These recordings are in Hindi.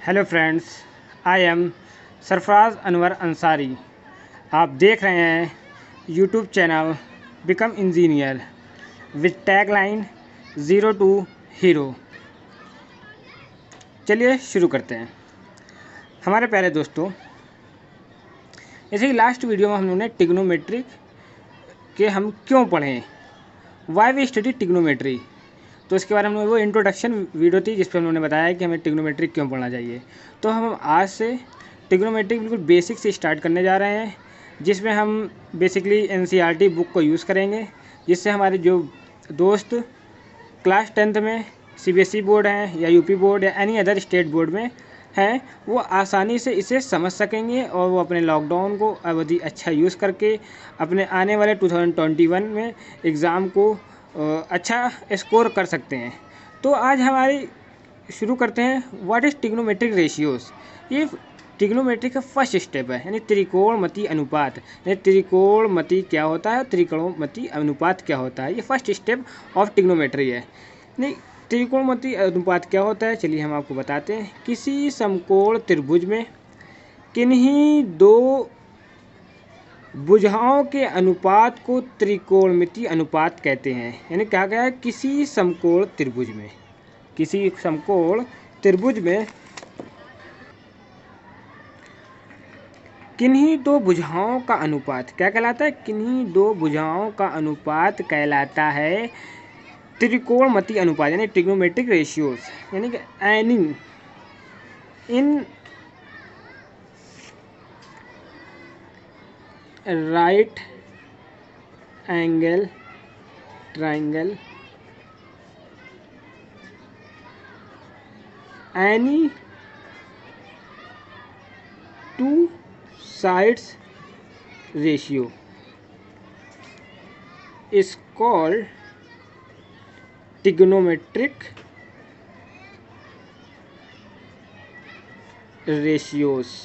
Hello friends, I am Sarfaraz Anwar Ansari. आप देख रहे हैं YouTube channel become engineer with tagline zero to hero. चलिए शुरू करते हैं। हमारे प्यारे दोस्तों, जैसे कि लास्ट वीडियो में हम लोगों ने टिग्नोमेट्री के हम क्यों पढ़ें, वाई वी स्टडी टिग्नोमेट्री, तो इसके बारे में वो इंट्रोडक्शन वीडियो थी जिस पर उन्होंने बताया कि हमें टिग्नोमेट्री क्यों पढ़ना चाहिए। तो हम आज से टिग्नोमेट्री बिल्कुल बेसिक से स्टार्ट करने जा रहे हैं, जिसमें हम बेसिकली एनसीईआरटी बुक को यूज़ करेंगे, जिससे हमारे जो दोस्त क्लास 10th में सीबीएसई बोर्ड हैं या यूपी बोर्ड या एनी अदर स्टेट बोर्ड में हैं, वो आसानी से इसे समझ सकेंगे और वो अपने लॉकडाउन को अवधि अच्छा यूज़ करके अपने आने वाले 2021 में एग्ज़ाम को अच्छा स्कोर कर सकते हैं। तो आज हमारी शुरू करते हैं व्हाट इज़ टिग्नोमेट्रिक रेशियोज़। ये टिग्नोमेट्री का फर्स्ट स्टेप है, यानी त्रिकोणमिति अनुपात। यानी त्रिकोणमिति क्या होता है, त्रिकोणमिति अनुपात क्या होता है, ये फर्स्ट स्टेप ऑफ टिग्नोमेट्री है। नहीं, त्रिकोणमिति अनुपात क्या होता है, चलिए हम आपको बताते हैं। किसी समकोण त्रिभुज में किन्हीं दो भुजाओं के अनुपात को त्रिकोणमिति अनुपात कहते हैं। यानी कहा गया है किसी समकोण त्रिभुज में, किसी समकोण त्रिभुज में किन्हीं दो भुजाओं का अनुपात क्या कहलाता है, किन्हीं दो भुजाओं का अनुपात कहलाता है त्रिकोणमिति अनुपात, यानी ट्रिग्नोमेट्रिक रेशियोज। यानी कि any in right angle triangle any two sides ratio is called trigonometric ratios।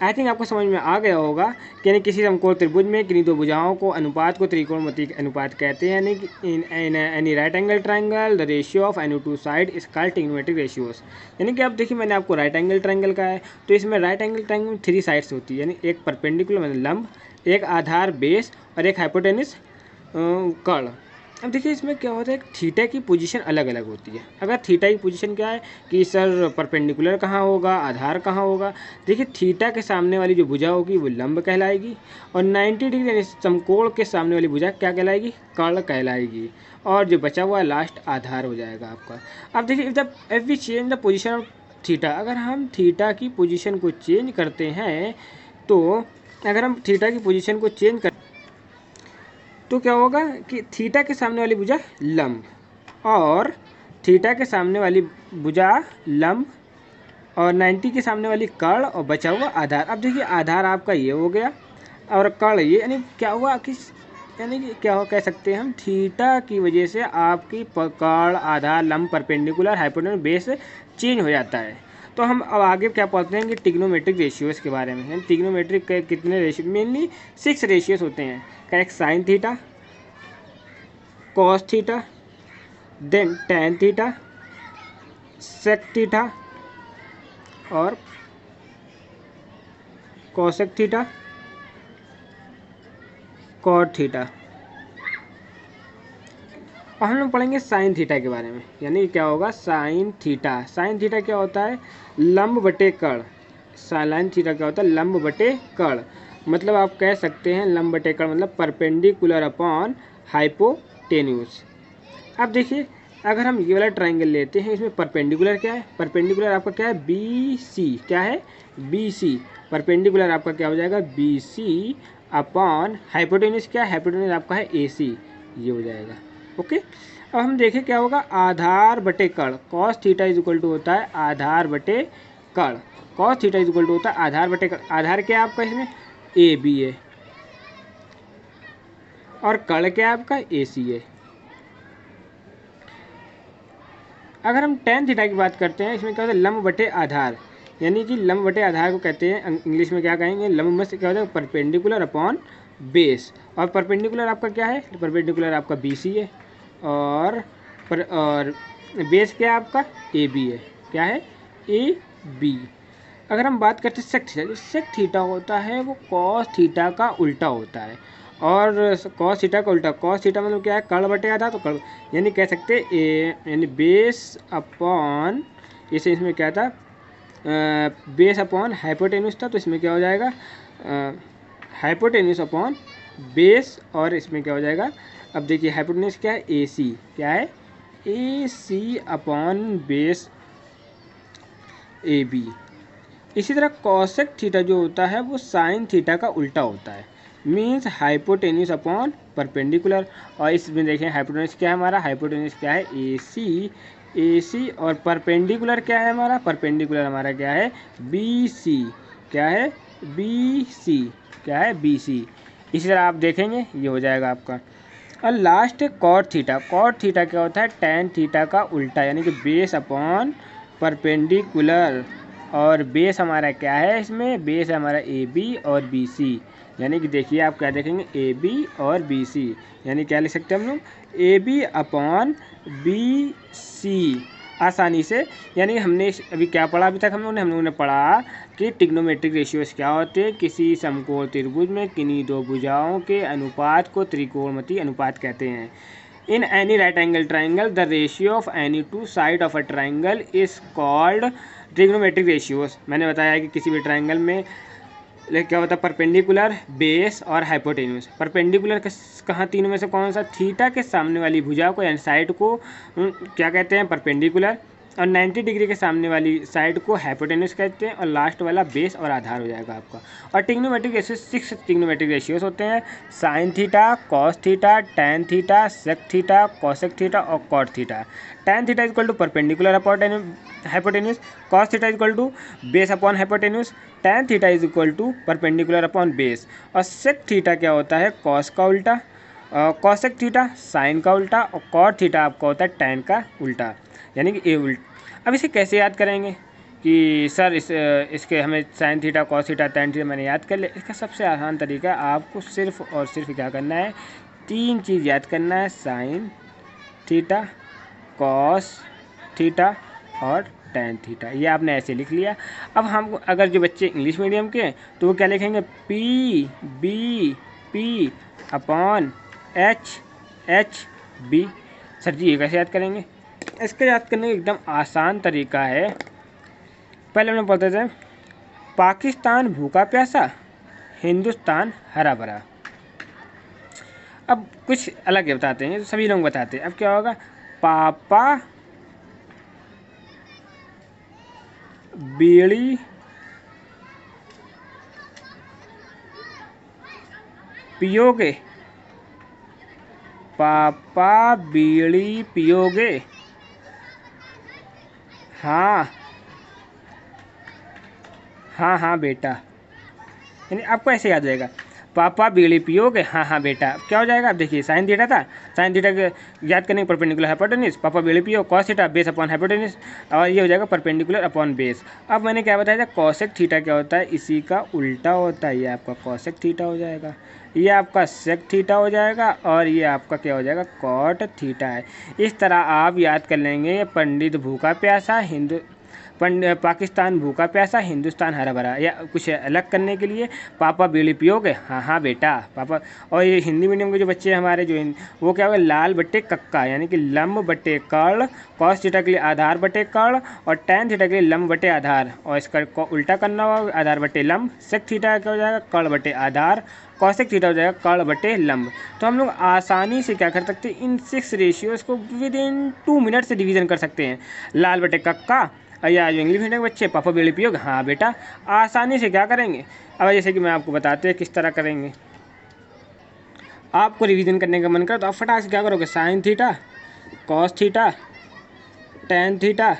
I think आपको समझ में आ गया होगा कि यानी किसी समकोण त्रिभुज में किन्हीं दो भुजाओं को अनुपात को त्रिकोणमिति अनुपात कहते हैं। यानी in any right angle triangle the ratio of any two side is called trigonometric ratios. यानी कि आप देखिए, मैंने आपको राइट एंगल ट्राइंगल का है, तो इसमें राइट एंगल ट्राइंगल में 3 साइड्स होती है, यानी एक परपेंडिकुलर मतलब लंब, एक आधार बेस और एक हाइपोटेनस कर्ण। अब देखिए इसमें क्या होता है, थीटा की पोजीशन अलग अलग होती है। अगर थीटा की पोजीशन क्या है कि सर परपेंडिकुलर कहाँ होगा, आधार कहाँ होगा, देखिए थीटा के सामने वाली जो भुजा होगी वो लंब कहलाएगी, और 90 डिग्री यानी समकोण के सामने वाली भुजा क्या कहलाएगी, कर्ण कहलाएगी, और जो बचा हुआ लास्ट आधार हो जाएगा आपका। अब देखिए if we change the position of theta, अगर हम थीटा की पोजिशन को चेंज करते हैं, तो अगर हम थीटा की पोजीशन को चेंज कर तो क्या होगा कि थीटा के सामने वाली भुजा लंब और थीटा के सामने वाली भुजा लंब और 90 के सामने वाली कर्ण और बचा हुआ आधार। अब देखिए आधार आपका ये हो गया और कर्ण ये, यानी क्या हुआ कि यानी कि क्या हो कह सकते हैं हम, थीटा की वजह से आपकी कर्ण आधार लंब परपेंडिकुलर हाइपोटेनस बेस चेंज हो जाता है। तो हम अब आगे क्या पढ़ते हैं कि टिग्नोमेट्रिक रेशियोज़ के बारे में। टिग्नोमेट्रिक के कितने रेशियो, मेनली 6 रेशियोज़ होते हैं। क्या, एक sine theta, cos theta, then tan theta, sec theta और कॉसेक थीटा, कॉट थीटा। और हम लोग पढ़ेंगे साइन थीटा के बारे में। यानी क्या होगा साइन थीटा, साइन थीटा क्या होता है, लंब बटे कर्ण। साइन थीटा क्या होता है, लंब बटे कर्ण, मतलब आप कह सकते हैं लंब बटे कर्ण मतलब परपेंडिकुलर अपॉन हाइपोटेन्यूज। अब देखिए अगर हम ये वाला ट्राइंगल लेते हैं, इसमें परपेंडिकुलर क्या है, परपेंडिकुलर आपका क्या है, बी सी, क्या है बी सी, परपेंडिकुलर आपका क्या हो जाएगा बी सी अपॉन हाइपोटेन्यूज क्या है, हाइपोटेन्यूज आपका है ए सी, ये हो जाएगा। ओके, अब हम देखें क्या होगा, आधार बटे कर्ण, cos theta is equal to होता है आधार बटे कर्ण, cos theta is equal to होता है आधार बटे कर्ण। आधार क्या है आपका इसमें, ए बी है, और कर्ण क्या है आपका, ए सी है। अगर हम टैन थीटा की बात करते हैं, इसमें क्या होता है लंब बटे आधार, यानी कि लंब बटे आधार को कहते हैं इंग्लिश में क्या कहेंगे, लंब में से क्या होता है परपेंडिकुलर अपॉन बेस, और परपेंडिकुलर आपका क्या है, परपेंडिकुलर आपका बी सी है और बेस क्या है आपका ए बी है। क्या है, ए बी। अगर हम बात करते हैं सेक थीटा, जो सेक थीटा होता है वो कॉस थीटा का उल्टा होता है। और कॉस थीटा का उल्टा, कॉस थीटा मतलब क्या है, कर्ण बटे आधा, तो कर्ण यानी कह सकते ए यानी बेस अपॉन, जैसे इसमें क्या था, बेस अपॉन हाइपोटेन्यूस था, तो इसमें क्या हो जाएगा, हाइपोटेन्यूस अपॉन बेस, और इसमें क्या हो जाएगा, अब देखिए हाइपोटेन्यूस क्या है, ए सी, क्या है, A C upon base A B. इसी तरह कॉसेक थीटा जो होता है वो साइन थीटा का उल्टा होता है, मीन्स हाइपोटेन्यूस अपॉन परपेंडिकुलर। और इसमें देखें हाइपोटेन्यूस क्या है हमारा, हाइपोटेन्यूस क्या है, ए सी, और परपेंडिकुलर क्या है हमारा, परपेंडिकुलर हमारा क्या है, बी सी, क्या है, बी सी, क्या है, बी सी। इसी तरह आप देखेंगे ये हो जाएगा आपका। और लास्ट है कॉट थीटा। कॉट थीटा क्या होता है, टैन थीटा का उल्टा, यानी कि बेस अपॉन परपेंडिकुलर। और बेस हमारा क्या है, इसमें बेस है हमारा ए बी और बी सी, यानी कि देखिए आप क्या देखेंगे, ए बी और बी सी, यानी क्या लिख सकते हैं हम लोग, A B upon B C, आसानी से। यानी हमने अभी क्या पढ़ा, अभी तक हम लोगों ने पढ़ा कि ट्रिग्नोमेट्रिक रेशियोज क्या होते हैं, किसी समकोण त्रिभुज में किन्हीं दो भुजाओं के अनुपात को त्रिकोणमितीय अनुपात कहते हैं। In any right angle triangle the ratio of any two side of a triangle is called trigonometric ratios. मैंने बताया कि किसी भी ट्राइंगल में क्या होता है, परपेंडिकुलर, बेस और हाइपोटेन्यूस। परपेंडिकुलर कहाँ, तीनों में से कौन सा, थीटा के सामने वाली भुजा को यानी साइड को क्या कहते हैं, परपेंडिकुलर, और 90 डिग्री के सामने वाली साइड को हाइपोटेन्यूस कहते हैं, और लास्ट वाला बेस और आधार हो जाएगा आपका। और ट्रिग्नोमेट्रिक रेशियो 6 ट्रिग्नोमेट्रिक रेशियोज होते हैं, sine theta, cos theta, tan theta, sec theta, cosec theta और cot theta. Tan theta equal to perpendicular upon hypotenuse, cos theta equal to base upon hypotenuse, tan theta is equal to perpendicular upon base. और सेक थीटा क्या होता है, कॉस का उल्टा, कॉसेक थीटा साइन का उल्टा, और कॉट थीटा आपका होता है टैन का उल्टा, यानी कि ए उल्टा। अब इसे कैसे याद करेंगे कि सर इसके हमें sign theta, cos theta, tan theta मैंने याद कर लिया। इसका सबसे आसान तरीका है, आपको सिर्फ और सिर्फ क्या करना है, 3 चीज़ याद करना है, साइन थीटा, कॉस थीटा और टैन थीटा। ये आपने ऐसे लिख लिया। अब हम अगर जो बच्चे इंग्लिश मीडियम के हैं तो वो क्या लिखेंगे, P B P upon H B. Sir ji ये कैसे याद करेंगे, इसका याद करने का एकदम आसान तरीका है। पहले हमने पढ़ते थे, पाकिस्तान भूखा प्यासा, हिंदुस्तान हरा भरा। अब कुछ अलग बताते हैं, सभी लोग बताते हैं। अब क्या होगा, पापा बीड़ी पियोगे, पापा बीड़ी पियोगे, हाँ हाँ हाँ बेटा। यानी आपको ऐसे याद रहेगा, पापा बीड़ी पियोगे, हाँ हाँ बेटा। क्या हो जाएगा, आप देखिए साइन थीटा था, साइन थीटा के याद करने परपेंडिकुलर हाइपोटेन्यूस, पापा बीड़ी पियो, cos theta base upon hypotenuse, और ये हो जाएगा परपेंडिकुलर अपॉन बेस। अब मैंने क्या बताया था, कॉसेक थीटा क्या होता है, इसी का उल्टा होता है, ये आपका कॉसेक थीटा हो जाएगा, ये आपका सेक थीटा हो जाएगा, और ये आपका क्या हो जाएगा, कॉट थीटा है। इस तरह आप याद कर लेंगे, पंडित भूखा प्यासा, पाकिस्तान भूखा प्यासा, हिंदुस्तान हरा भरा। या कुछ अलग करने के लिए, पापा बीड़ी पियोगे, हाँ हाँ बेटा पापा। और ये हिंदी मीडियम के जो बच्चे हमारे जो वो क्या होगा, लाल बट्टे कक्का, यानी कि लंब बट्टे कर्ण, कॉस थीटा के लिए आधार बटे कर्ण, और टैन थीटा के लिए लंब बटे आधार, और इसका उल्टा करना होगा, आधार बटे लंब। सेक थीटा क्या हो जाएगा, कर्ण बटे आधार, कॉसेक थीटा हो जाएगा कर्ण बटे लंब। तो हम लोग आसानी से क्या कर सकते हैं, इन 6 रेशियोज को विद इन 2 मिनट से डिवीजन कर सकते हैं। लाल बटे कक्का, या जो इंग्लिश मीडियम के बच्चे, पापा बीड़ी पियोगे, हाँ बेटा। आसानी से क्या करेंगे, अब जैसे कि मैं आपको बताते हैं किस तरह करेंगे। आपको रिवीजन करने का मन करे तो आप फटाक से क्या करोगे, sign theta, cos theta, tan theta,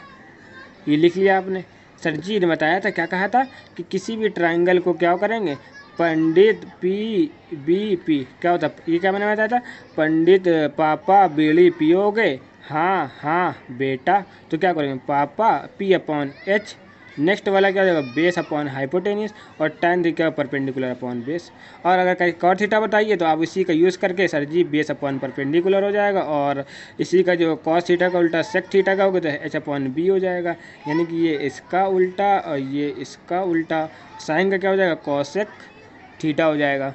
ये लिख लिया आपने। सर जी ने बताया था, क्या कहा था कि किसी भी ट्राइंगल को क्या करेंगे, पंडित पी बी पी, क्या होता ये क्या मैंने बताया था, पंडित पापा बीड़ी पियोगे, हाँ हाँ बेटा। तो क्या करेंगे, पापा पी अपॉन एच, नेक्स्ट वाला क्या हो जाएगा, बेस अपॉन हाइपोटेन्यूस, और tan theta perpendicular upon base. और अगर कहीं कॉट थीटा बताइए तो आप इसी का यूज़ करके सर जी बेस अपॉन परपेंडिकुलर हो जाएगा, और इसी का जो कॉस थीटा का उल्टा सेक थीटा का होगा तो एच अपॉन बी हो जाएगा, यानी कि ये इसका उल्टा और ये इसका उल्टा। साइन का क्या हो जाएगा, कॉसेक थीटा हो जाएगा।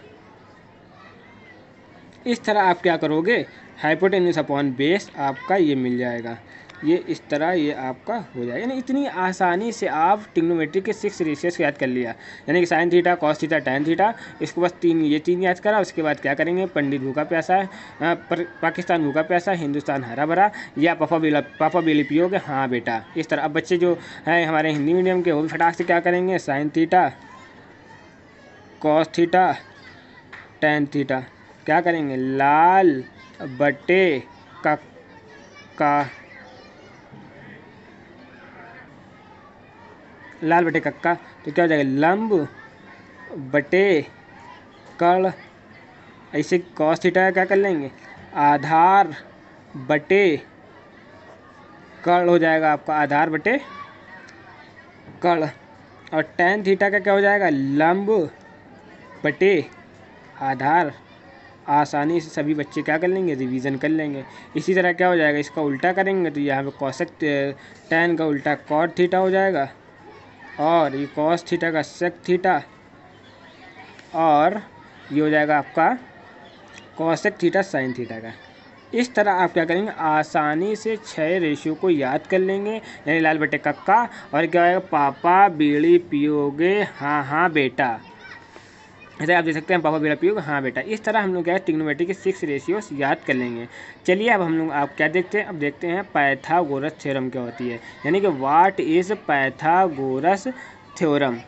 इस तरह आप क्या करोगे, हाइपोटेन्यूस अपॉन बेस आपका ये मिल जाएगा, ये इस तरह ये आपका हो जाएगा। यानी इतनी आसानी से आप ट्रिग्नोमेट्री के 6 रेशियोज को याद कर लिया, यानी कि sign theta, cos theta, tan theta, इसको बस तीन याद करा। उसके बाद क्या करेंगे, पंडित भूखा प्यासा है, पाकिस्तान भूखा प्यासा है, हिंदुस्तान हरा भरा, या पापा बेली पियोगे, हाँ बेटा। इस तरह अब बच्चे जो हैं हमारे हिंदी मीडियम के वो भी फटाक से क्या करेंगे, sign theta, cos theta, tan theta, क्या करेंगे, लाल बटे कक्का, लाल बटे कक्का, तो क्या हो जाएगा, लंब बटे कर्ण। ऐसे कॉस थीटा का क्या कर लेंगे, आधार बटे कर्ण हो जाएगा आपका, आधार बटे कर्ण। और टैन थीटा का क्या हो जाएगा, लंब बटे आधार। आसानी से सभी बच्चे क्या कर लेंगे, रिवीजन कर लेंगे। इसी तरह क्या हो जाएगा, इसका उल्टा करेंगे तो यहाँ पे कॉसेक टैन का उल्टा कॉट थीटा हो जाएगा, और ये कॉस थीटा का सेक थीटा, और ये हो जाएगा आपका कॉसेक थीटा साइन थीटा का। इस तरह आप क्या करेंगे, आसानी से 6 रेशियो को याद कर लेंगे, यानी लाल बटे कक्का, और क्या होगा, पापा बीड़ी पियोगे, हाँ हाँ बेटा। ऐसे आप देख सकते हैं, पापा बेड़ा पियोगे, हाँ बेटा। इस तरह हम लोग क्या है ट्रिग्नोमेट्री के 6 रेशियोस याद कर लेंगे। चलिए अब हम लोग आप क्या देखते हैं, अब देखते हैं पाइथागोरस थ्योरम क्या होती है, यानी कि व्हाट इज पाइथागोरस थ्योरम।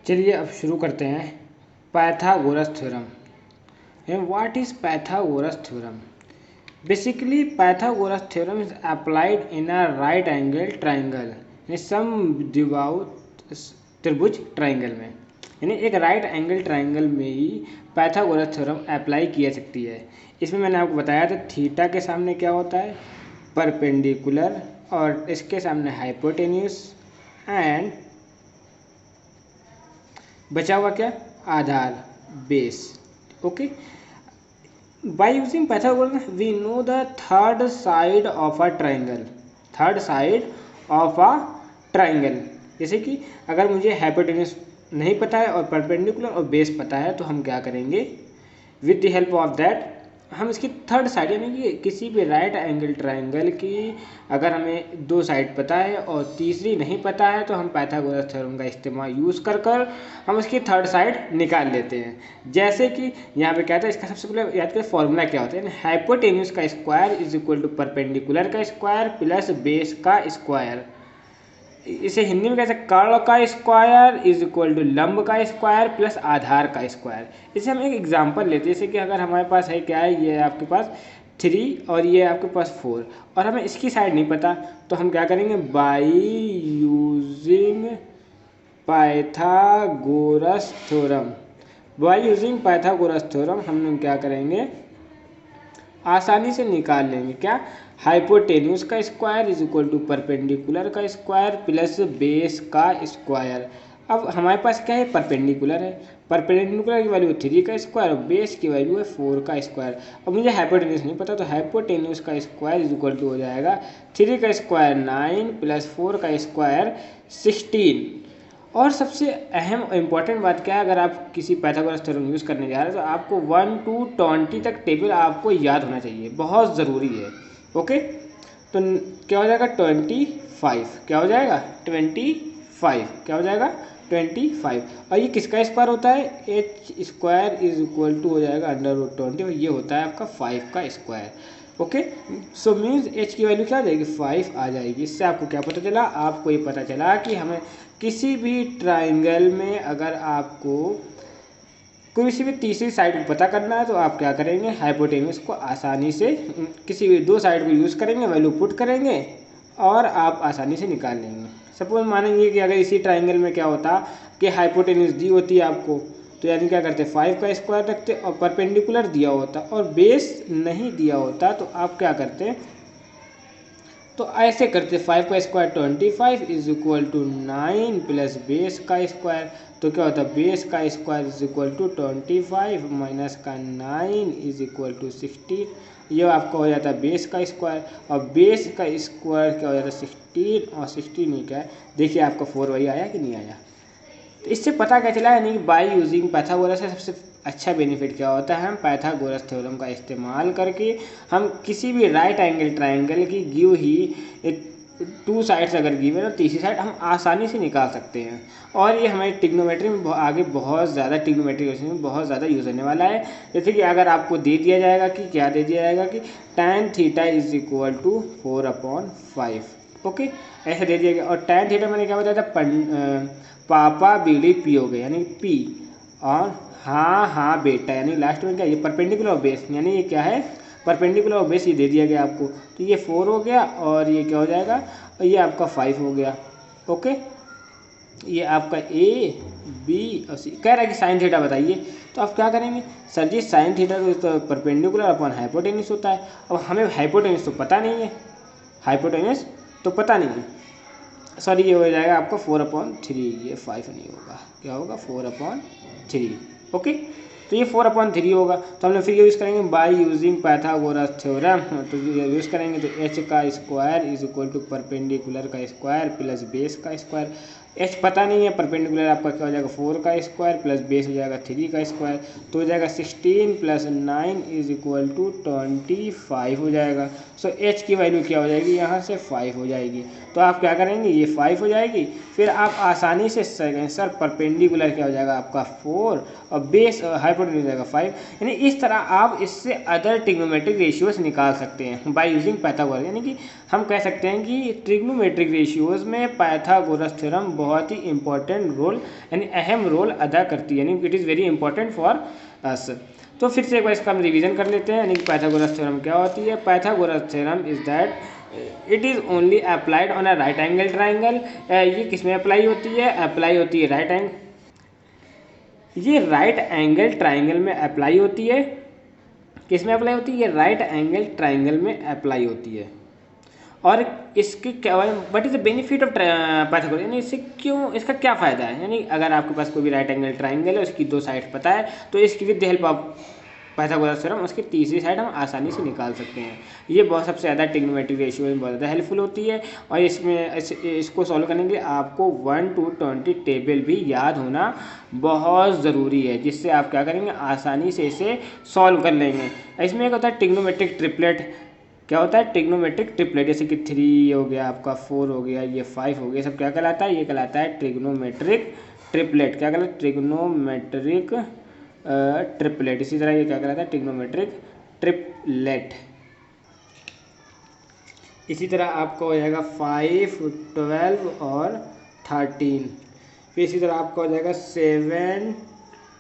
चलिए अब शुरू करते हैं Pythagoras theorem. What is Pythagoras theorem? Basically, Pythagoras theorem is applied in a right angle triangle, यानी समद्विबाहु त्रिभुज ट्राइंगल में, यानी एक राइट एंगल ट्राइंगल में ही पाइथागोरस थ्योरम अप्लाई की जा सकती है। इसमें मैंने आपको बताया था थीटा के सामने क्या होता है, परपेंडिकुलर, और इसके सामने हाइपोटेन्यूस, एंड बचा हुआ क्या, आधार, base. Okay, by using Pythagoras we know the third side of a triangle, third side of a triangle. जैसे कि अगर मुझे हाइपोटेन्यूस नहीं पता है और परपेंडिकुलर और बेस पता है तो हम क्या करेंगे, with the help of that हम इसकी थर्ड साइड, यानी कि किसी भी राइट एंगल ट्राइंगल की अगर हमें 2 साइड पता है और तीसरी नहीं पता है तो हम पाइथागोरस थ्योरम का इस्तेमाल यूज़ कर हम इसकी थर्ड साइड निकाल लेते हैं। जैसे कि यहाँ पे क्या था, इसका सबसे पहले याद करें फॉर्मूला क्या होता है, हाइपोटेन्यूस का square is equal to perpendicular का स्क्वायर प्लस बेस का स्क्वायर। इसे हिंदी में कैसे, कर्ण का स्क्वायर इज इक्वल टू लंब का स्क्वायर प्लस आधार का स्क्वायर। इसे हम एक एग्जांपल लेते हैं, जैसे कि अगर हमारे पास है क्या है, ये आपके पास 3 और ये आपके पास 4, और हमें इसकी साइड नहीं पता तो हम क्या करेंगे, by using Pythagoras theorem, by using Pythagoras theorem हम लोग क्या करेंगे, आसानी से निकाल लेंगे क्या, हाइपोटेन्यूस का square is equal to perpendicular का स्क्वायर प्लस बेस का स्क्वायर। अब हमारे पास क्या है, परपेंडिकुलर है, परपेंडिकुलर की वैल्यू 3 का स्क्वायर और बेस की वैल्यू है 4 का स्क्वायर। अब मुझे हाइपोटेन्यूस नहीं पता तो हाइपोटेन्यूस का स्क्वायर इज इक्वल टू हो जाएगा 3 का स्क्वायर 9 प्लस 4 का स्क्वायर 16। और सबसे अहम और इम्पॉर्टेंट बात क्या है, अगर आप किसी पाइथागोरस थ्योरम यूज़ करने जा रहे हैं तो आपको 1 to 20 तक टेबल आपको याद होना चाहिए, बहुत ज़रूरी है। ओके, तो क्या हो जाएगा 25, क्या हो जाएगा 25, क्या हो जाएगा 25। और ये किसका स्क्वायर होता है, H square is equal to हो जाएगा √20, और ये होता है आपका 5 का square. Okay, so means H की वैल्यू क्या आ जाएगी, 5 आ जाएगी। इससे आपको क्या पता चला, आपको ये पता चला कि हमें किसी भी ट्राइंगल में अगर आपको किसी भी तीसरी साइड को पता करना है तो आप क्या करेंगे, हाइपोटेन्यूस को आसानी से किसी भी 2 साइड को यूज़ करेंगे, वैल्यू पुट करेंगे और आप आसानी से निकाल लेंगे। सपोज मानेंगे कि अगर इसी ट्राइंगल में क्या होता कि हाइपोटेन्यूस दी होती है आपको, तो यानी क्या करते 5 का स्क्वायर रखते और परपेंडिकुलर दिया होता और बेस नहीं दिया होता तो आप क्या करते, तो ऐसे करते 5 का square 25 is equal to 9 plus base का स्क्वायर। तो क्या होता है बेस का square is equal to 25 minus का 9 इज इक्वल टू 16। ये आपका हो जाता है बेस का स्क्वायर और बेस का स्क्वायर क्या हो जाता है 16 और 16 ही क्या है, देखिए आपका 4 वही आया कि नहीं आया। तो इससे पता क्या चला, यानी कि बाय यूजिंग पाइथागोरस से सबसे अच्छा बेनिफिट क्या होता है, हम पाइथागोरस थ्योरम का इस्तेमाल करके हम किसी भी राइट एंगल ट्राइंगल की गिव ही टू साइड्स अगर गिव है तो तीसरी साइड हम आसानी से निकाल सकते हैं। और ये हमारी टिग्नोमेट्री में आगे बहुत ज़्यादा टिग्नोमेट्री में बहुत ज़्यादा यूज़ होने वाला है। जैसे कि अगर आपको दे दिया जाएगा कि क्या दे दिया जाएगा कि tan theta is equal to 4/5, okay ऐसे दे दिया गया। और tan थीटा मैंने क्या बताया था, पापा बीड़ी पी हो गए यानी पी, और हाँ हाँ बेटा यानी लास्ट में क्या ये परपेंडिकुलर बेस यानी ये क्या है परपेंडिकुलर बेस, ये दे दिया गया आपको। तो ये 4 हो गया और ये क्या हो जाएगा और ये आपका 5 हो गया, ओके। ये आपका ए बी और सी कह रहा है कि साइन थीटा बताइए, तो आप क्या करेंगे सर जी साइन थीटा तो परपेंडिकुलर अपॉन हाइपोटेन्यूस होता है। अब हमें हाइपोटेन्यूस तो पता नहीं है, हाइपोटेन्यूस तो पता नहीं है, सॉरी ये हो जाएगा आपका 4/3, ये 5 नहीं होगा, क्या होगा 4/3, ओके। तो ये 4/3 होगा। तो हम लोग फिर यूज़ करेंगे बाय यूजिंग पाइथागोरस थ्योरम, तो यूज़ करेंगे तो एच का square is equal to perpendicular का स्क्वायर प्लस बेस का स्क्वायर। एच पता नहीं है, परपेंडिकुलर आपका क्या हो जाएगा 4 का स्क्वायर प्लस बेस हो जाएगा 3 का स्क्वायर, तो हो जाएगा 16 प्लस 9 इज इक्वल टू 25 हो जाएगा। सो एच की वैल्यू क्या हो जाएगी यहाँ से 5 हो जाएगी। तो आप क्या करेंगे ये 5 हो जाएगी, फिर आप आसानी से सर परपेंडिकुलर क्या हो जाएगा आपका 4 और बेस हाइपोटेन्यूस हो जाएगा 5। यानी इस तरह आप इससे अदर ट्रिग्नोमेट्रिक रेशियोज निकाल सकते हैं बाय यूजिंग पाइथागोरस। यानी कि हम कह सकते हैं कि ट्रिग्नोमेट्रिक रेशियोज में पाइथागोरस थ्योरम बहुत ही इंपॉर्टेंट रोल यानी अहम रोल अदा करती है, यानी it is very important for us. तो फिर से एक बार इसका हम रिवीजन कर लेते हैं, यानी कि पाइथागोरस थ्योरम क्या होती है। Pythagoras theorem is that it is only applied on a right angle triangle. ये किस में अप्लाई होती है, अप्लाई होती है राइट एंगल, ये राइट एंगल ट्राइंगल में अप्लाई होती है। किस में अप्लाई होती है, ये राइट एंगल ट्राइंगल में अप्लाई होती है। और इसके क्या what is the benefit of Pythagoras, यानी इससे क्यों, इसका क्या फ़ायदा है। यानी अगर आपके पास कोई भी राइट एंगल ट्राइंगल है उसकी 2 साइड पता है तो इसकी with the help of Pythagoras theorem उसकी तीसरी साइड हम आसानी से निकाल सकते हैं। ये बहुत सबसे ज़्यादा ट्रिग्नोमेट्रिक रेशियो में बहुत ज़्यादा हेल्पफुल होती है। और इसमें इसको सॉल्व करने के लिए आपको 1 to 20 टेबल भी याद होना बहुत ज़रूरी है, जिससे आप क्या करेंगे आसानी से इसे सॉल्व कर लेंगे। इसमें एक होता है ट्रिग्नोमेट्रिक ट्रिपलेट, क्या होता है ट्रिग्नोमेट्रिक ट्रिपलेट, जैसे कि 3 हो गया आपका 4 हो गया ये 5 हो गया, सब क्या कहलाता है, ये कहलाता है ट्रिग्नोमेट्रिक ट्रिपलेट। क्या कहलाता है ट्रिग्नोमेट्रिक ट्रिपलेट। इसी तरह ये क्या कहलाता है ट्रिग्नोमेट्रिक ट्रिपलेट। इसी तरह आपका हो जाएगा 5, 12 और 13। फिर इसी तरह आपका हो जाएगा 7,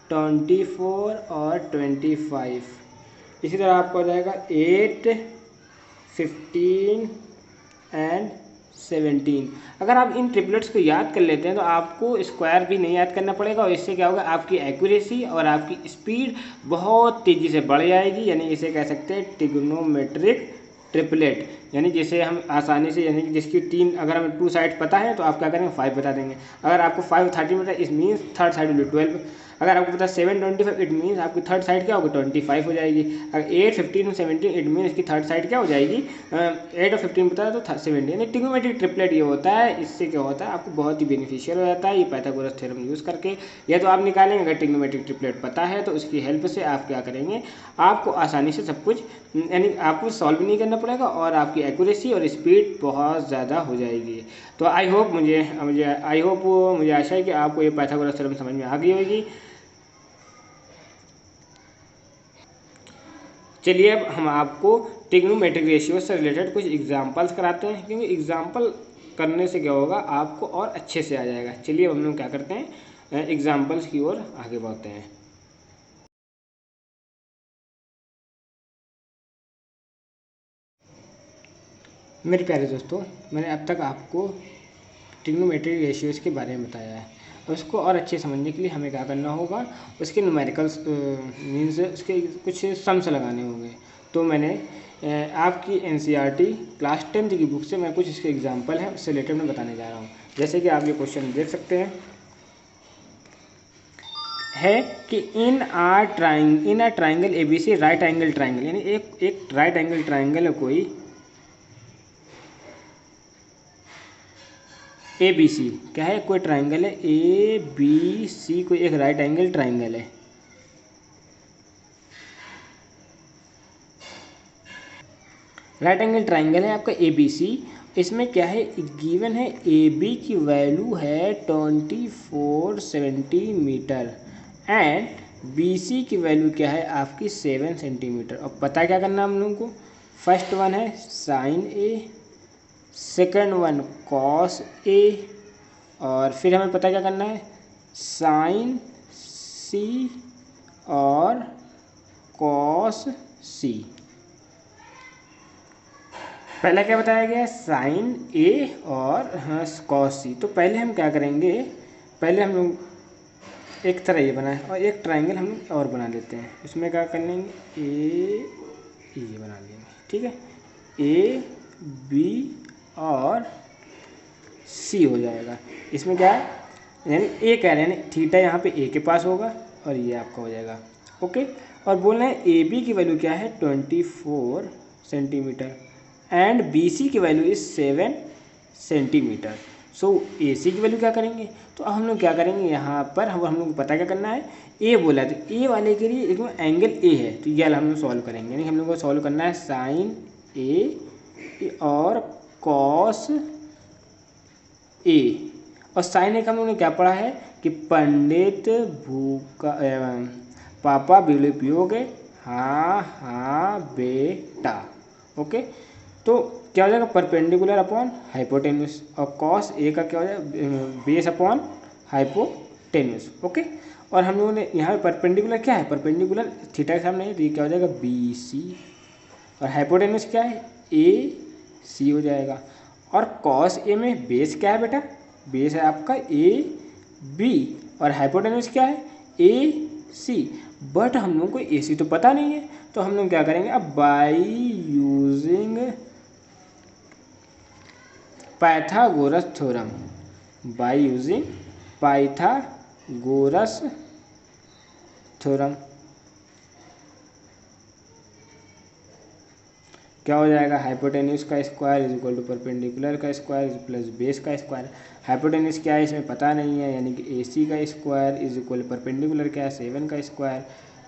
24 और 25। इसी तरह आपका हो जाएगा 8, 15 एंड 17। अगर आप इन ट्रिपलेट्स को याद कर लेते हैं तो आपको स्क्वायर भी नहीं याद करना पड़ेगा और इससे क्या होगा आपकी एक्यूरेसी और आपकी स्पीड बहुत तेज़ी से बढ़ जाएगी। यानी इसे कह सकते हैं ट्रिग्नोमेट्रिक ट्रिपलेट, यानी जिसे हम आसानी से, यानी कि जिसकी 3 अगर हमें 2 साइड पता है तो आप क्या करेंगे 5 बता देंगे। अगर आपको 5 13 पता है it means third side will be 12। अगर आपको पता है 7 25 इट मीन्स आपकी थर्ड साइड क्या होगी 25 हो जाएगी। अगर 8 15 और 17 इट मीन्स इसकी थर्ड साइड क्या हो जाएगी 8 और 15 पता है तो 70। यानी ट्रिग्नोमेट्रिक ट्रिपलेट ये होता है, इससे क्या होता है आपको बहुत ही बेनिफिशियल हो जाता है ये पाइथागोरस थ्योरम यूज़ करके। या तो आप निकालेंगे, अगर ट्रिग्नोमेट्रिक ट्रिपलेट पता है तो उसकी हेल्प से आप क्या करेंगे आपको आसानी से सब कुछ, यानी आपको सॉल्व नहीं करना पड़ेगा और आपकी एक्यूरेसी और स्पीड बहुत ज़्यादा हो जाएगी। तो आई होप मुझे आशा है कि आपको ये पाइथागोरस थ्योरम समझ में आ गई होगी। चलिए अब हम आपको ट्रिग्नोमेट्रिक रेशियो से रिलेटेड कुछ एग्जांपल्स कराते हैं, क्योंकि एग्जांपल करने से क्या होगा आपको और अच्छे से आ जाएगा। चलिए हम लोग क्या करते हैं एग्जांपल्स की ओर आगे बढ़ते हैं। मेरे प्यारे दोस्तों, मैंने अब तक आपको ट्रिग्नोमेट्रिक रेशियोज़ के बारे में बताया है। उसको और अच्छे समझने के लिए हमें क्या करना होगा, उसके न्यूमेरिकल्स मीन्स उसके कुछ सम्स लगाने होंगे। तो मैंने आपकी एनसीईआरटी क्लास 10th की बुक से मैं कुछ इसके एग्जांपल हैं उससे रिलेटेड मैं बताने जा रहा हूँ। जैसे कि आप ये क्वेश्चन देख सकते हैं है कि इन आ triangle A B C right angle triangle, यानी एक राइट एंगल ट्राइंगल है कोई ए बी सी, क्या है, कोई ट्राइंगल है ए बी सी, कोई एक राइट एंगल ट्राइंगल है। राइट एंगल ट्राइंगल है आपका ए बी सी। इसमें क्या है, गिवन है ए बी की वैल्यू है 24 सेंटीमीटर एंड बी सी की वैल्यू क्या है आपकी 7 सेंटीमीटर। अब पता क्या करना हम लोगों को, फर्स्ट वन है sign A, second one cos A, और फिर हमें पता क्या करना है साइन सी और कॉस सी। पहला क्या बताया गया, साइन ए और हाँ कॉस सी। तो पहले हम क्या करेंगे, पहले हम लोग एक तरह ये बना है और एक ट्राइंगल हम लोग और बना लेते हैं। इसमें क्या कर लेंगे, ये बना लेंगे, ठीक है, ए बी और सी हो जाएगा। इसमें क्या है, यानी ए कह रहे हैं, यानी थीटा यहाँ पे ए के पास होगा और ये आपका हो जाएगा, ओके। और बोल रहे हैं ए बी की वैल्यू क्या है 24 सेंटीमीटर एंड बी सी की वैल्यू इज 7 सेंटीमीटर। सो ए सी की वैल्यू क्या करेंगे, तो अब हम लोग क्या करेंगे, यहाँ पर हम लोग को पता क्या करना है, ए बोला है तो ए वाले के लिए एकदम एंगल ए है, तो ये हम लोग सॉल्व करेंगे। यानी हम लोग को सॉल्व करना है साइन ए और कॉस ए। और साइन ए का हम लोगों ने क्या पढ़ा है कि पंडित पापा विलोपयोग हाँ हाँ बेटा, ओके। तो क्या हो जाएगा, परपेंडिकुलर अपॉन हाइपोटेन्यूस, और कॉस ए का क्या हो जाएगा, बेस अपॉन हाइपोटेन्यूस, ओके। और हम लोगों ने यहाँ पे परपेंडिकुलर क्या है, परपेंडिकुलर थीटा के सामने है, तो ये क्या हो जाएगा बी सी, और हाइपोटेन्यूस क्या है ए सी हो जाएगा। और कॉस ए में बेस क्या है बेटा, बेस है आपका ए बी, और हाइपोटेन्यूस क्या है ए सी। बट हम लोग को ए सी तो पता नहीं है, तो हम लोग क्या करेंगे, अब by using Pythagoras theorem, by using Pythagoras theorem क्या हो जाएगा, हाइपोटेन्यूस का square is equal to perpendicular का स्क्वायर प्लस बेस का स्क्वायर। हाइपोटेन्यूस क्या है इसमें पता नहीं है, यानी कि ए सी का स्क्वायर इज इक्वल परपेंडिकुलर क्या है 7 का स्क्वायर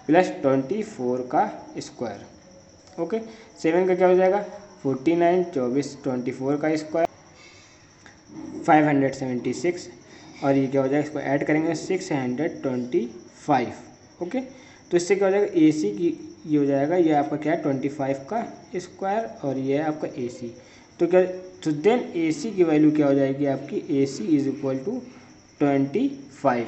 प्लस 24 का स्क्वायर, ओके। 7 का क्या हो जाएगा 49, 24 24 का स्क्वायर 576, और ये क्या हो जाएगा, इसको ऐड करेंगे 625, ओके। तो इससे क्या हो जाएगा ए सी की, ये हो जाएगा, ये आपका क्या है 25 का स्क्वायर और ये है आपका ए सी। तो क्या, तो देन ए सी की वैल्यू क्या हो जाएगी आपकी, ए सी इज इक्वल टू 25।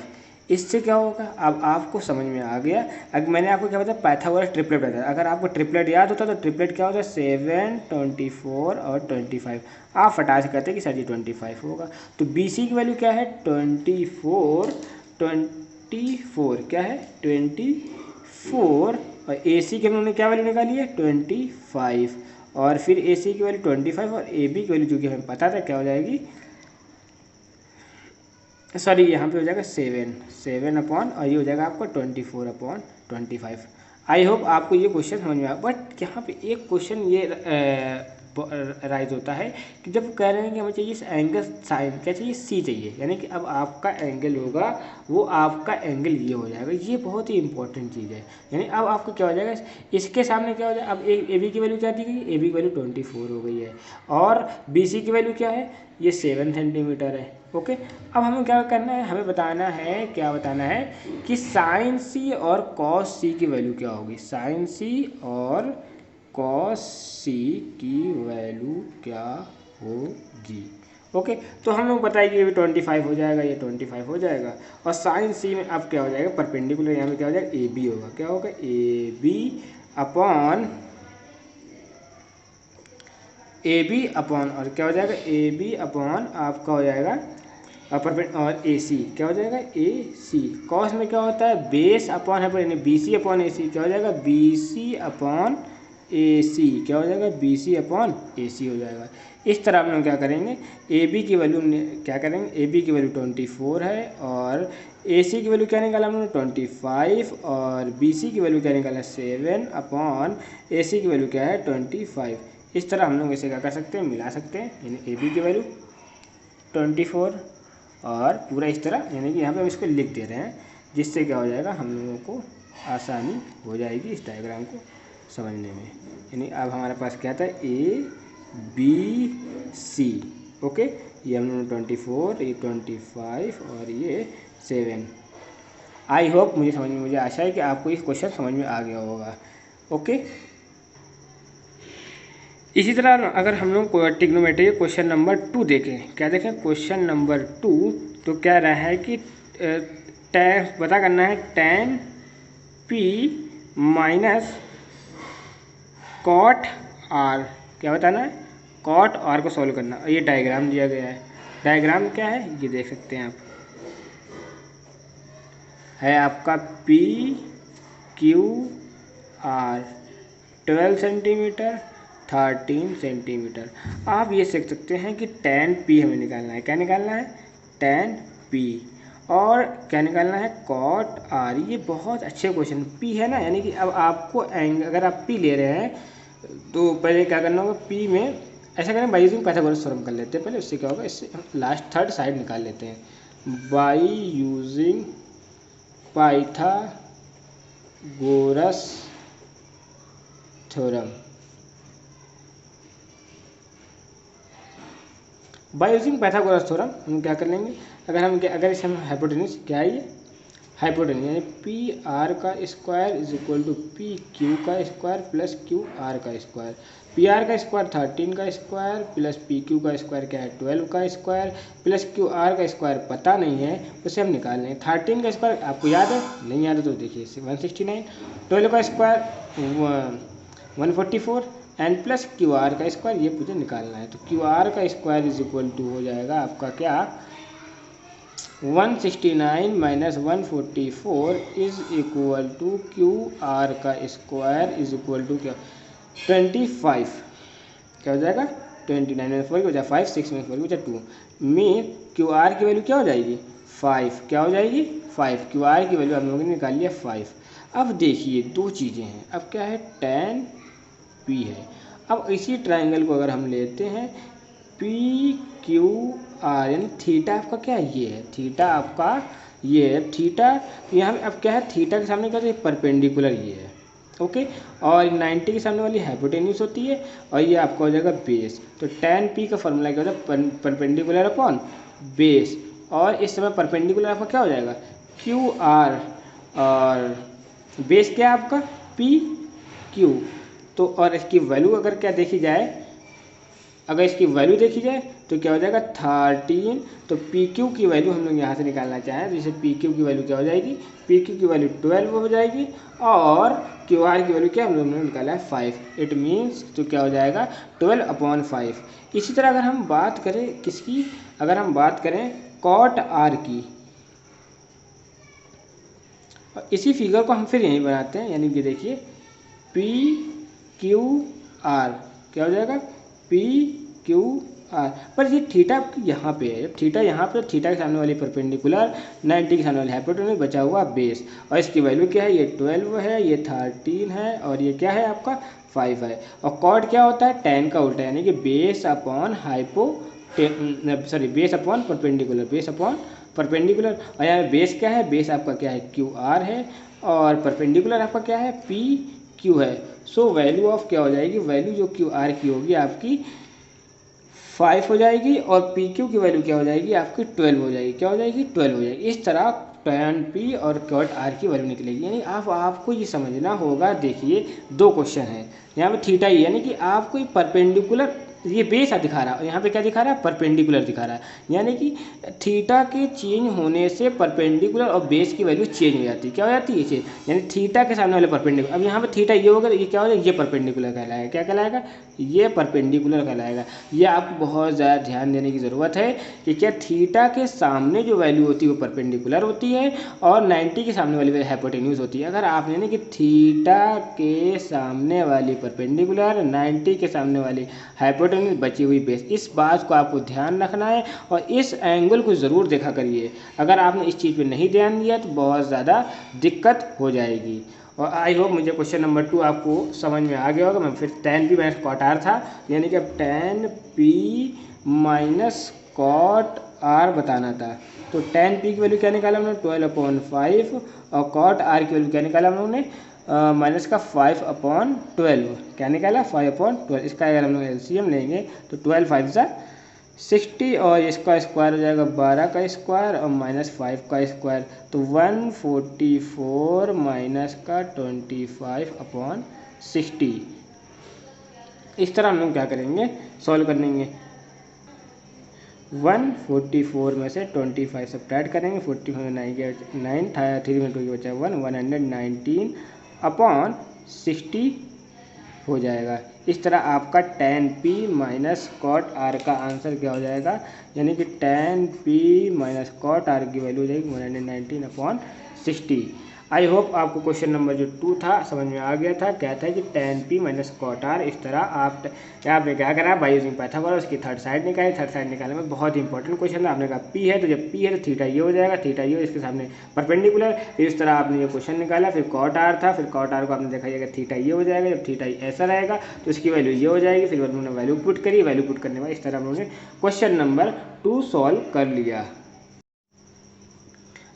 इससे क्या होगा, अब आपको समझ में आ गया। अगर मैंने आपको क्या बताया, पाइथागोरस ट्रिपलेट बताया, अगर आपको ट्रिपलेट याद होता तो ट्रिपलेट क्या होता है 7, 24 और 25। आप फटाक से कहते हैं कि सर जी 25 होगा। तो बी सी की वैल्यू क्या है 24 क्या है 24, और ए सी की हमने क्या वैल्यू निकाली है 25, और फिर ए सी की वैल्यू 25 और ए बी की वैल्यू जो कि हमें पता था क्या हो जाएगी, सॉरी यहाँ पे हो जाएगा 7 अपॉन, और ये हो जाएगा आपका 24/25। आई होप आपको ये क्वेश्चन समझ में आया। बट यहाँ पे एक क्वेश्चन ये राइज होता है कि जब कह रहे हैं कि हमें चाहिए एंगल साइन क्या चाहिए सी चाहिए, यानी कि अब आपका एंगल होगा वो आपका एंगल ये हो जाएगा, ये बहुत ही इंपॉर्टेंट चीज़ है। यानी अब आपको क्या हो जाएगा, इसके सामने क्या हो जाएगा, अब ए बी की वैल्यू क्या दी गई, ए बी की वैल्यू 24 हो गई है, और बी सी की वैल्यू क्या है, ये 7 सेंटीमीटर है, ओके। अब हमें क्या करना है, हमें बताना है, क्या बताना है कि साइन सी और कॉस सी की वैल्यू क्या होगी, साइन सी और कॉस सी की वैल्यू क्या होगी, ओके। तो हम लोग बताएंगे ये 25 हो जाएगा, ये 25 हो जाएगा, और साइन सी में अब क्या हो जाएगा, परपेंडिकुलर यहाँ पे क्या हो जाएगा ए बी होगा, क्या होगा A B upon A B upon और क्या हो जाएगा ए बी अपॉन आपका हो जाएगा और ए सी क्या हो जाएगा ए सी। कॉस में क्या होता है बेस अपॉन है यानी बी सी अपॉन ए सी क्या हो जाएगा बी सी अपॉन ए सी क्या हो जाएगा बी सी अपॉन ए सी हो जाएगा। इस तरह हम लोग क्या करेंगे ए बी की वैल्यू क्या करेंगे ए बी की वैल्यू 24 है और ए सी की वैल्यू क्या निकाला हमने 25 और बी सी की वैल्यू क्या निकाला 7 अपॉन ए सी की वैल्यू क्या है 25। इस तरह हम लोग इसे क्या कर सकते हैं मिला सकते हैं यानी ए बी की वैल्यू 24 और पूरा इस तरह यानी कि यहाँ पे हम इसको लिख दे रहे हैं जिससे क्या हो जाएगा हम लोगों को आसानी हो जाएगी इस डायग्राम को समझने में। यानी अब हमारे पास क्या था ए बी सी ओके ये हम लोगों ने 24 ये 25 और ये 7। आई होप मुझे आशा है कि आपको इस क्वेश्चन समझ में आ गया होगा ओके। इसी तरह अगर हम लोग ट्रिग्नोमेट्री क्वेश्चन नंबर 2 देखें क्या देखें क्वेश्चन नंबर 2 तो क्या रहा है कि पता करना है tan p minus cot r क्या बताना है कॉट r को सॉल्व करना। और ये डायग्राम दिया गया है डायग्राम क्या है ये देख सकते हैं आप है आपका p q r 12 centimetre 13 centimetre. आप ये सीख सकते हैं कि tan p हमें निकालना है क्या निकालना है tan p और क्या निकालना है cot r। ये बहुत अच्छे क्वेश्चन p है ना यानी कि अब आपको अगर आप p ले रहे हैं तो पहले क्या करना होगा p में ऐसा करें बाई यूजिंग पाइथागोरस थ्योरम कर लेते हैं पहले उससे क्या होगा इससे लास्ट थर्ड साइड निकाल लेते हैं by using Pythagoras theorem. Bye using Pythagoras theorem हम क्या कर लेंगे अगर इसे हम हाइपोटेन्यूज क्या है ये हाइपोटेन्यूज यानी पी आर का square is equal to P Q का स्क्वायर प्लस क्यू आर का स्क्वायर। पी आर का स्क्वायर 13 का स्क्वायर प्लस पी क्यू का स्क्वायर क्या है 12 का स्क्वायर प्लस क्यू आर का स्क्वायर पता नहीं है उसे हम निकाल लें। 13 का स्क्वायर आपको याद है नहीं याद है तो देखिए 169 12 का square 144 and plus Q R का स्क्वायर ये मुझे निकालना है तो क्यू आर का स्क्वायर इज इक्वल टू हो जाएगा आपका क्या 169 minus 144 is equal to Q R का स्क्वायर इज इक्वल टू क्या 25 क्या हो जाएगा 29 में 4 हो जाएगा 5 6 में 4 हो जाएगा 2 में क्यू आर की वैल्यू क्या हो जाएगी 5 क्या हो जाएगी 5 क्यू आर की वैल्यू हम लोगों ने निकाल लिया 5। अब देखिए दो चीज़ें हैं अब क्या है tan p है। अब इसी ट्राइंगल को अगर हम लेते हैं पी क्यू आर यानी थीटा आपका क्या है ये है थीटा आपका ये है थीटा यहाँ अब क्या है थीटा के सामने क्या है परपेंडिकुलर ये है ओके और 90 के सामने वाली हाइपोटेन्यूज होती है और ये आपका हो जाएगा बेस। तो tan p का फॉर्मूला क्या होता है परपेंडिकुलर अपॉन बेस और इस समय परपेंडिकुलर आपका क्या हो जाएगा क्यू आर और बेस क्या है आपका पी क्यू। तो और इसकी वैल्यू अगर क्या देखी जाए अगर इसकी वैल्यू देखी जाए तो क्या हो जाएगा 13। तो पी क्यू की वैल्यू हम लोग यहाँ से निकालना चाहें तो जैसे पी क्यू की वैल्यू क्या हो जाएगी पी क्यू की वैल्यू 12 हो जाएगी और क्यू आर की वैल्यू क्या हम लोगों ने निकाला है 5 इट मीन्स तो क्या हो जाएगा 12/5। इसी तरह अगर हम बात करें किसकी अगर हम बात करें कॉट आर की इसी फिगर को हम फिर यहीं बनाते हैं यानी कि देखिए पी क्यू आर क्या हो जाएगा पी क्यू आर पर ये थीटा यहाँ पे है थीटा यहाँ पे थीटा के सामने वाली परपेंडिकुलर 90 के सामने वाली हाइपोटेन्यूज बचा हुआ बेस और इसकी वैल्यू क्या है ये 12 है ये 13 है और ये क्या है आपका 5 है। और कॉट क्या होता है tan का उल्टा यानी कि base upon base upon perpendicular और यहाँ बेस क्या है बेस आपका क्या है क्यू आर है और परपेंडिकुलर आपका क्या है पी क्यू है। सो वैल्यू ऑफ क्या हो जाएगी वैल्यू जो क्यू आर की होगी आपकी 5 हो जाएगी और पी क्यू की वैल्यू क्या हो जाएगी आपकी 12 हो जाएगी क्या हो जाएगी 12 हो जाएगी। इस तरह tan p और कॉट r की वैल्यू निकलेगी यानी आपको ये समझना होगा। देखिए दो क्वेश्चन है यहाँ पे थीटा ही यानी कि आपको परपेंडिकुलर ये बेस दिखा रहा है और यहाँ पे क्या दिखा रहा है, परपेंडिकुलर दिखा रहा है, यानी कि थीटा के चेंज होने से परपेंडिकुलर और बेस की वैल्यू चेंज हो जाती है। क्या हो जाती है चेंज, यानी थीटा के सामने वाले परपेंडिकुलर। अब यहाँ पे थीटा ये होगा तो ये क्या हो जाएगा, ये परपेंडिकुलर कहलाएगा। क्या कहलाएगा, ये परपेंडिकुलर कहलाएगा। ये आपको बहुत ज़्यादा ध्यान देने की ज़रूरत है कि क्या थीटा के सामने जो वैल्यू होती है वो परपेंडिकुलर होती है और 90 के सामने वाली वैल्यू हाइपोटेन्यूज होती है। अगर आपने यानी कि थीटा के सामने वाली परपेंडिकुलर, 90 के सामने वाली हाइपोटेन्यूज, बची हुई बेस, इस बात को आपको ध्यान रखना है और इस एंगल को ज़रूर देखा करिए। अगर आपने इस चीज़ पे नहीं ध्यान दिया तो बहुत ज़्यादा दिक्कत हो जाएगी। और आई होप मुझे क्वेश्चन नंबर 2 आपको समझ में आ गया होगा। मैं फिर tan p minus cot R था, यानी कि अब tan p minus cot R बताना था। तो tan p की वैल्यू क्या निकाला हमने, 12/5, और कॉट आर की वैल्यू क्या निकाला हम लोगों ने, माइनस का 5/12। क्या निकाला, 5/12। इसका अगर हम लोग एलसीएम लेंगे तो 12 5 सा 60 और इसका स्क्वायर हो जाएगा 12 का स्क्वायर और माइनस 5 का स्क्वायर, तो 144 माइनस का 25/60। इस तरह हम लोग क्या करेंगे, सॉल्व कर लेंगे। 144 में से 25 सब्ट्रैक्ट करेंगे, 45 9 था, 3 में 2 की बचा 119/60 हो जाएगा। इस तरह आपका tan p minus cot R का आंसर क्या हो जाएगा, यानी कि tan p minus cot R की वैल्यू हो जाएगी 119/60। आई होप आपको क्वेश्चन नंबर जो 2 था समझ में आ गया था। क्या था कि tan p minus cot R, इस तरह आपने क्या करा, बाय यूजिंग पाइथागोरस उसकी थर्ड साइड निकाली। थर्ड साइड निकालने में बहुत इंपॉर्टेंट क्वेश्चन था। आपने कहा p है तो जब p है तो थीटा ये हो जाएगा, थीटा ये इसके सामने परपेंडिकुलर। फिर इस तरह आपने ये क्वेश्चन निकाला। फिर कॉट आर था, फिर कॉट आर को आपने देखा जाएगा थीटा ये हो जाएगा, जब थीटा ऐसा रहेगा तो इसकी वैल्यू ये हो जाएगी। फिर उन्होंने वैल्यू पुट करी, वैल्यू पुट करने के बाद इस तरह हम लोगों ने क्वेश्चन नंबर 2 सॉल्व कर लिया।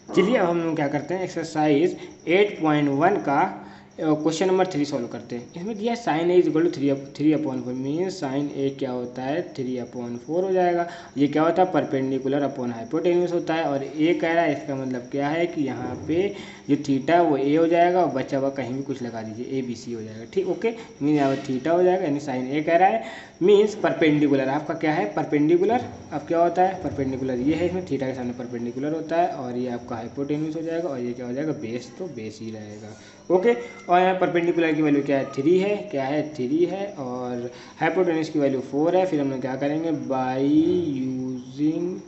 चलिए अब हम लोग क्या करते हैं, एक्सरसाइज 8.1 का क्वेश्चन नंबर 3 सॉल्व करते हैं। इसमें दिया sine A equal to 3/4 mean sine A क्या होता है, 3/4 हो जाएगा। ये क्या होता है, परपेंडिकुलर अपॉन हाइपोटेन्यूस होता है। और ए कह रहा है, इसका मतलब क्या है कि यहाँ पे जो थीटा है वो ए हो जाएगा और बचा हुआ कहीं भी कुछ लगा दीजिए, ए बी सी हो जाएगा। ठीक, ओके, मीन यहाँ पर थीटा हो जाएगा, यानी साइन ए कह रहा है मीन्स परपेंडिकुलर। आपका क्या है, परपेंडिकुलर। अब क्या होता है, परपेंडिकुलर ये है, इसमें थीटा के सामने परपेंडिकुलर होता है और ये आपका हाइपोटेन्यूस हो जाएगा और ये क्या हो जाएगा, बेस, तो बेस ही रहेगा। ओके, और यहाँ परपेंडिकुलर की वैल्यू क्या है, 3 है, क्या है 3 है, और हाइपोटेन्यूस की वैल्यू 4 है। फिर हम लोग क्या करेंगे, बाय यूजिंग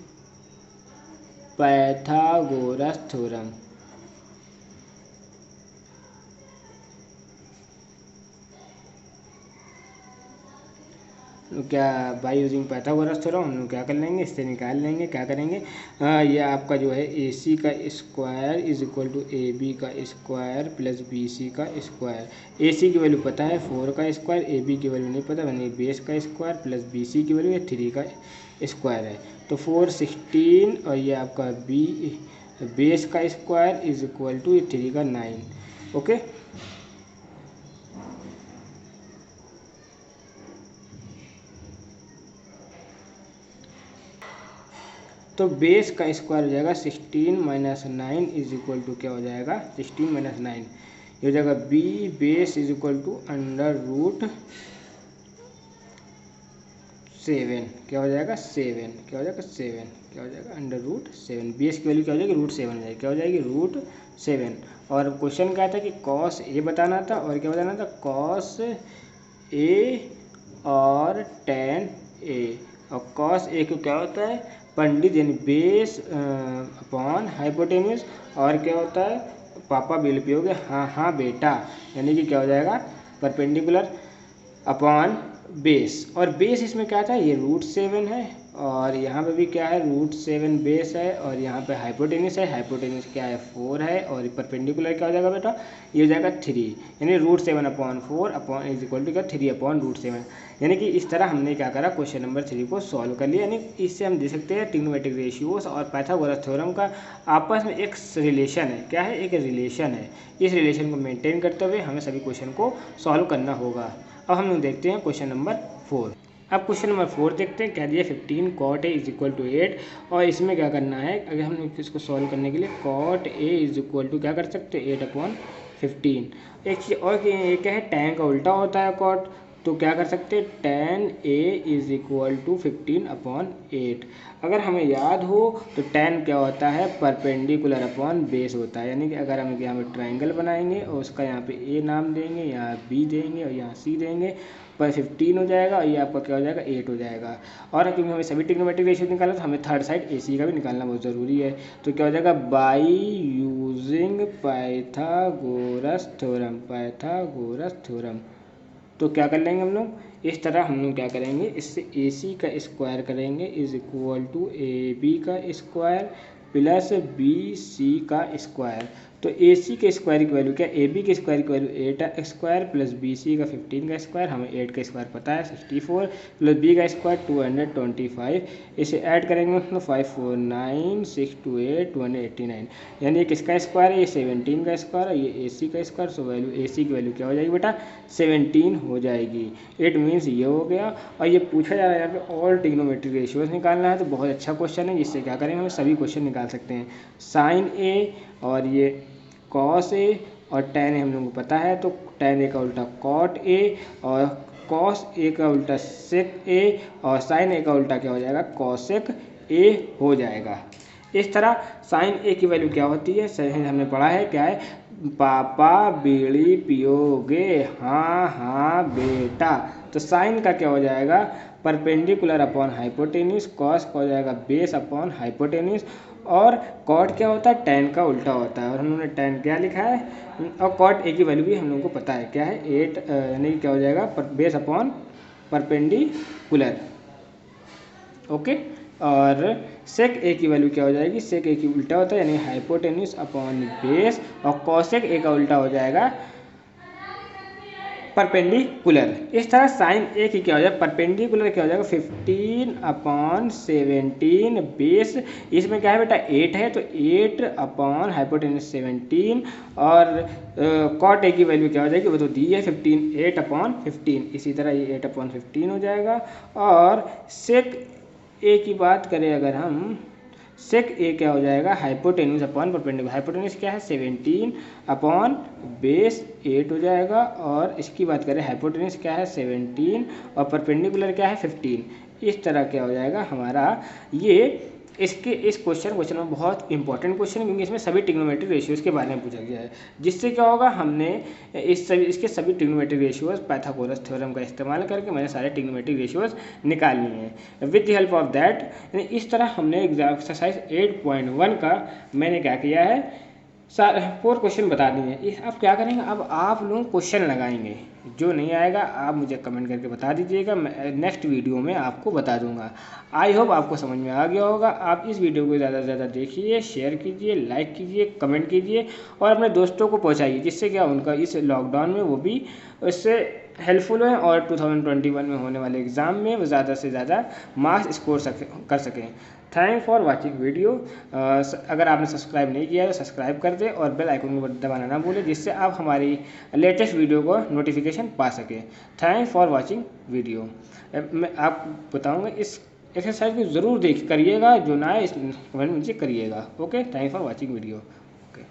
पाइथागोरस थ्योरम, क्या बाय यूजिंग पाइथागोरस थ्योरम हम लोग क्या कर लेंगे, इससे निकाल लेंगे। क्या करेंगे, ये आपका जो है ए सी का square is equal to A B का स्क्वायर प्लस बी सी का स्क्वायर। ए सी की वैल्यू पता है 4 का स्क्वायर, ए बी की वैल्यू नहीं पता, यानी बेस का स्क्वायर प्लस बी सी की वैल्यू 3 का स्क्वायर है। तो 4 16 और ये आपका बी बेस का स्क्वायर इज इक्वल टू 3 का 9। ओके, तो बेस का स्क्वायर हो जाएगा 16 माइनस 9 इज इक्वल टू क्या हो जाएगा, 16 माइनस 9 ये हो जाएगा B base is equal to under root 7। क्या हो जाएगा 7, क्या हो जाएगा 7, क्या हो जाएगा अंडर रूट 7। बेस की वैल्यू क्या हो जाएगी, रूट 7 हो जाएगी, क्या हो जाएगी रूट 7। और क्वेश्चन क्या था कि कॉस ए बताना था और क्या बताना था, कॉस ए और टेन ए। और कॉस ए को क्या होता है, पंडित, यानी बेस अपॉन हाइपोटेन्यूस, और क्या होता है, पापा बिल पे हो गया, हाँ हाँ बेटा, यानी कि क्या हो जाएगा, परपेंडिकुलर अपॉन बेस। और बेस इसमें क्या था, ये रूट 7 है और यहाँ पे भी क्या है, रूट 7 बेस है और यहाँ पे हाइपोटेन्यूस है, हाइपोटेन्यूस क्या है 4 है और परपेंडिकुलर क्या हो जाएगा बेटा, ये हो जाएगा 3, यानी root 7/4 upon is equal to क्या 3/√7। यानी कि इस तरह हमने क्या करा, क्वेश्चन नंबर 3 को सॉल्व कर लिया। यानी इससे हम देख सकते हैं ट्रिग्नोमेट्रिक रेशियोज और पाइथागोरस थ्योरम का आपस में एक रिलेशन है। क्या है, एक रिलेशन है। इस रिलेशन को मेंटेन करते हुए हमें सभी क्वेश्चन को सॉल्व करना होगा। अब हम लोग देखते हैं क्वेश्चन नंबर 4। अब क्वेश्चन नंबर 4 देखते हैं। क्या दिया, 15 cot A is equal to 8। और इसमें क्या करना है, अगर हम इसको सॉल्व करने के लिए cot A is equal to क्या कर सकते हैं, 8/15। एक चीज़ और, ये क्या है, टैन का उल्टा होता है कॉट, तो क्या कर सकते हैं, tan A is equal to 15/8। अगर हमें याद हो तो tan क्या होता है, परपेंडिकुलर अपॉन बेस होता है। यानी कि अगर हम यहाँ पे ट्राइंगल बनाएंगे और उसका यहाँ पे A नाम देंगे, यहाँ B देंगे और यहाँ C देंगे, पर 15 हो जाएगा और ये आपका क्या हो जाएगा, 8 हो जाएगा। और क्योंकि हमें सभी ट्रिग्नोमेट्रिक रेशियो निकालना, तो हमें थर्ड साइड AC का भी निकालना बहुत ज़रूरी है। तो क्या हो जाएगा, बाई यूजिंग पाइथागोरस थ्योरम। तो क्या कर लेंगे हम लोग, इस तरह हम लोग क्या करेंगे, इससे AC का स्क्वायर करेंगे इज इक्वल टू AB का स्क्वायर प्लस BC का स्क्वायर। तो AC के स्क्वायर की वैल्यू क्या, AB के स्क्वायर की वैल्यू 8 स्क्वायर प्लस BC का 15 का स्क्वायर, हमें 8 का स्क्वायर पता है 64 प्लस B का स्क्वायर 225। इसे ऐड करेंगे तो 5 4 9 6 2 8 189, यानी ये किसका स्क्वायर है, ये 17 का स्क्वायर है, ये AC का स्क्वायर। सो वैल्यू AC की वैल्यू क्या हो जाएगी बेटा, 17 हो जाएगी। इट मीन्स ये हो गया। और ये पूछा जा रहा है यहाँ पे ऑल ट्रिग्नोमेट्रिक रेशियोज निकालना है, तो बहुत अच्छा क्वेश्चन है, जिससे क्या करेंगे हम सभी क्वेश्चन निकाल सकते हैं। साइन A और ये कॉस A और tan A हम लोगों को पता है, तो tan A का उल्टा कॉट A और कॉस A का उल्टा सेक A और साइन A का उल्टा क्या हो जाएगा, कॉसेक A हो जाएगा। इस तरह साइन A की वैल्यू क्या होती है, हमने पढ़ा है क्या है, पापा बीड़ी पियोगे, हाँ हाँ बेटा। तो साइन का क्या हो जाएगा, परपेंडिकुलर अपॉन हाइपोटेन्यूज, कॉस का हो जाएगा बेस अपॉन हाइपोटेन्यूज, और कॉट क्या होता है, tan का उल्टा होता है। और हम लोगों ने tan क्या लिखा है, और कॉट A की वैल्यू भी हम लोगों को पता है क्या है, 8 यानी क्या हो जाएगा, बेस अपॉन परपेंडिकुलर। ओके। और सेक A की वैल्यू क्या हो जाएगी, सेक A की उल्टा होता है यानी हाइपोटेन्यूज अपॉन बेस, और कॉसेक A का उल्टा हो जाएगा परपेंडिकुलर। इस तरह साइन A की क्या हो जाएगा, परपेंडिकुलर क्या हो जाएगा, 15/17 बेस, इसमें क्या है बेटा 8 है, तो 8 अपॉन हाइपोटेन्यूज 17, और कॉट A की वैल्यू क्या हो जाएगी, वो तो दी है 15, 8/15। इसी तरह ये 8/15 हो जाएगा। और सेक A की बात करें अगर हम, सेक A क्या हो जाएगा, हाइपोटेन्यूज अपॉन परपेंडिकुलर। हाइपोटेन्यूज क्या है, 17 अपॉन बेस 8 हो जाएगा। और इसकी बात करें, हाइपोटेन्यूज क्या है 17 और परपेंडिकुलर क्या है 15। इस तरह क्या हो जाएगा हमारा ये, इस क्वेश्चन में बहुत इंपॉर्टेंट क्वेश्चन है, क्योंकि इसमें सभी ट्रिग्नोमेट्रिक रेशियोज के बारे में पूछा गया है। जिससे क्या होगा, हमने इसके सभी ट्रिग्नोमेट्रिक रेशियोज पाइथागोरस थ्योरम का इस्तेमाल करके मैंने सारे ट्रिग्नोमेट्रिक रेशियोज निकाल लिए हैं with the help of that. यानी इस तरह हमने एक्सरसाइज 8.1 का मैंने क्या किया है, 4 क्वेश्चन बता दिए हैं। अब क्या करेंगे, अब आप लोग क्वेश्चन लगाएंगे, जो नहीं आएगा आप मुझे कमेंट करके बता दीजिएगा, मैं नेक्स्ट वीडियो में आपको बता दूंगा। आई होप आपको समझ में आ गया होगा। आप इस वीडियो को ज़्यादा से ज़्यादा देखिए, शेयर कीजिए, लाइक कीजिए, कमेंट कीजिए और अपने दोस्तों को पहुंचाइए, जिससे क्या उनका इस लॉकडाउन में वो भी उससे हेल्पफुल है और 2021 में होने वाले एग्ज़ाम में वो ज़्यादा से ज़्यादा मार्क्स स्कोर कर सकें। Thank for watching video. अगर आपने सब्सक्राइब नहीं किया तो सब्सक्राइब कर दें और बेल आइकन को दबाना ना भूलें, जिससे आप हमारी लेटेस्ट वीडियो को नोटिफिकेशन पा सकें। Thank for watching video. मैं आप बताऊंगा इस एक्सरसाइज को ज़रूर करिएगा, जो ना है इस कमेंट मुझे करिएगा। Okay, thank for watching video. Okay.